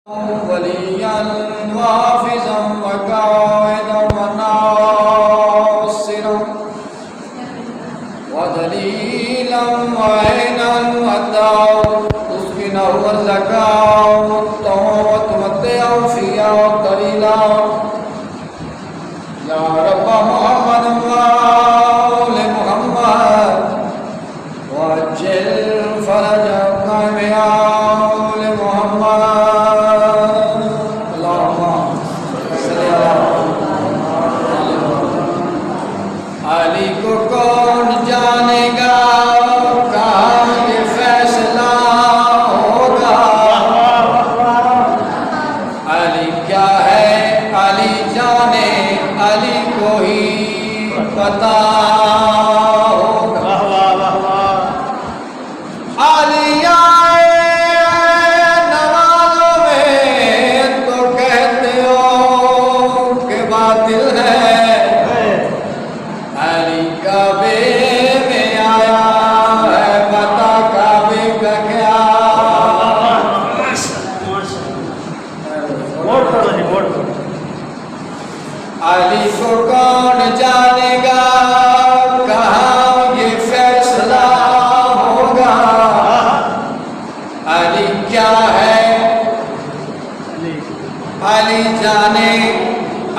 वलिय्यन वाफिज़न वक़ाइदन वनासिरन वदलीलन वअैनन वतौफ़ीक़न वज़काअ फ़िया तवीला या रब्ब मुहम्मद वाले मुहम्मद वअज्जिल फ़रजक या आले मुहम्मद। अली को कौन जानेगा, कहाँ ये फैसला होगा। अली क्या है अली जाने, अली को ही पता होगा। अली आए नमाज़ों में तो कहते हो कि बातिल है। अली काबे में आया है, बता काबे का क्या। अली को कौन जानेगा, कहाँ ये फैसला होगा। अली क्या है अली जाने,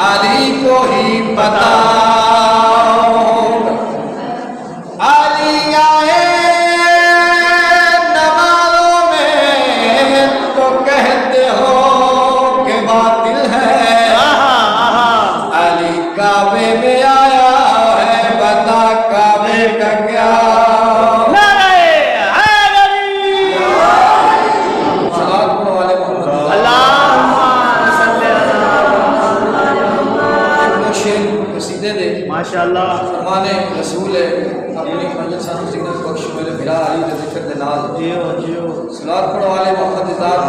अली को ही पता होगा। अली आए नमाज़ों में तो कहते हो कि बातिल है। अली काबे में आया है, बता काबे का क्या। माशाअल्लाह फरमाने रसूल है अपनी मजलिस सिग्नल बख्श मेरे बिला अली के जिक्र दे नाल जियो जियो सलात पढ़ो वाले मोहम्मद ज़ात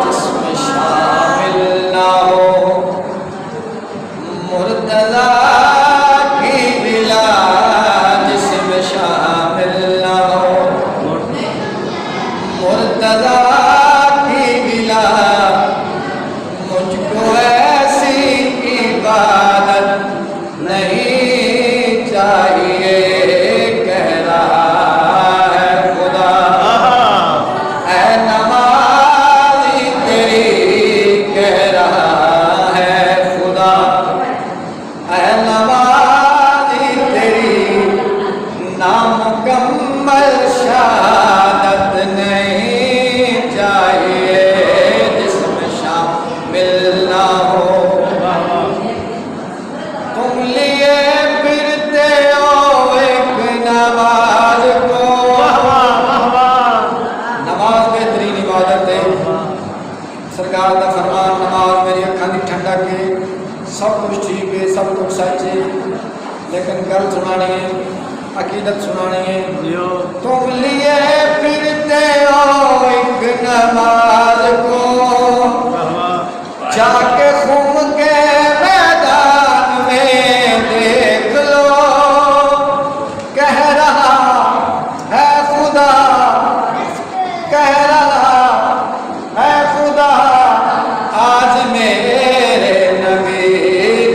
जिसमें शामिल ना हो मुर्तज़ा की बिला, जिसमें शामिल ना हो मुर्तज़ा की बिला। मुझको ऐसी इबादत नहीं चाहिए, कह रहा है खुदा। है नमाज़ी तेरी, कह रहा है खुदा। है नमाज़ी तेरी, नामुकम्मल शहादत नहीं चाहिए, जिसमें मिलना हो। तुम लिए फिरते हो एक नमाज को। नमाज बेहतरीन इबादत है। सरकार का फरमान, नमाज मेरी अखा की ठंडक है। सब कुछ ठीक है, सब कुछ सच है, लेकिन गल सुनानी है, अकीदत सुनानी है। तुम लिए फिरते हो एक नमाज को, जाके खुम के मैदान में देख लो। कह रहा है खुदा, कह रहा है खुदा। आज मेरे नबी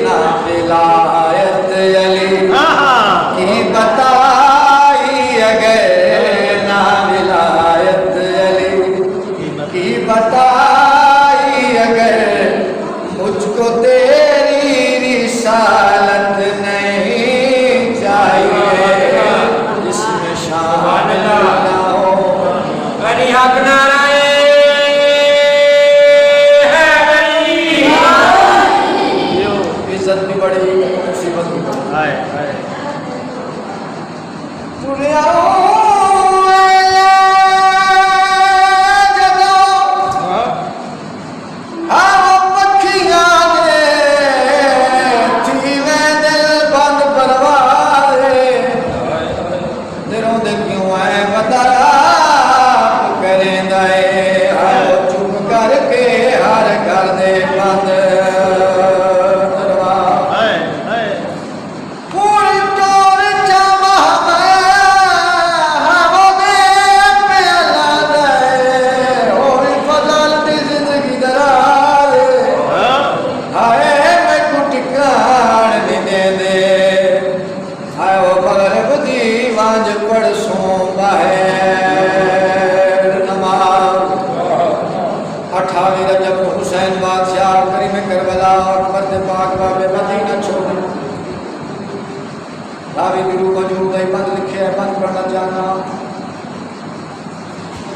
ना विलायत अली की बताई अगर ना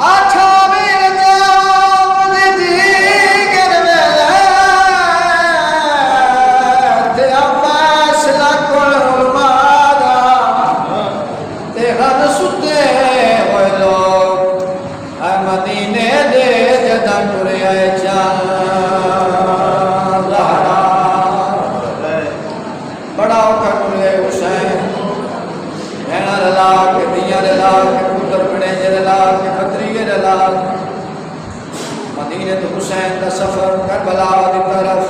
आठा वीर दी गिर वेले ते फैसला कुल उलमादा ते हर सुते होए लोग ऐ मदीने दे जदा टुरे आए बड़ा औखा टुरे हुसैन भैणा रला के दियां रला के पुत्र भणेजे रला के खतरीए रला मदीने तो हुसैन का सफर करबला दी तरफ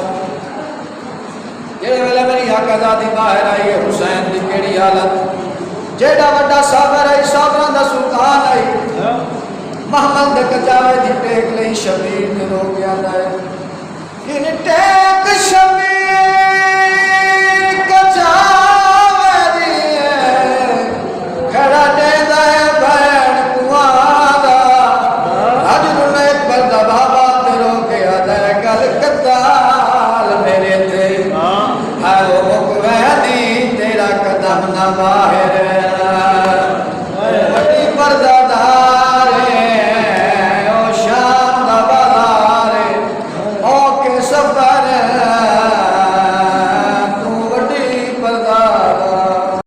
जेड़े वेले मेरी आकाज़ादी बाहर आई है हुसैन दी केड़ी हालत जेड़ा वड्डा साबर है साबरां दा सुल्तान है महमद कचावे दी टेक लई शबीर ते रो गया है कि टेक शबीर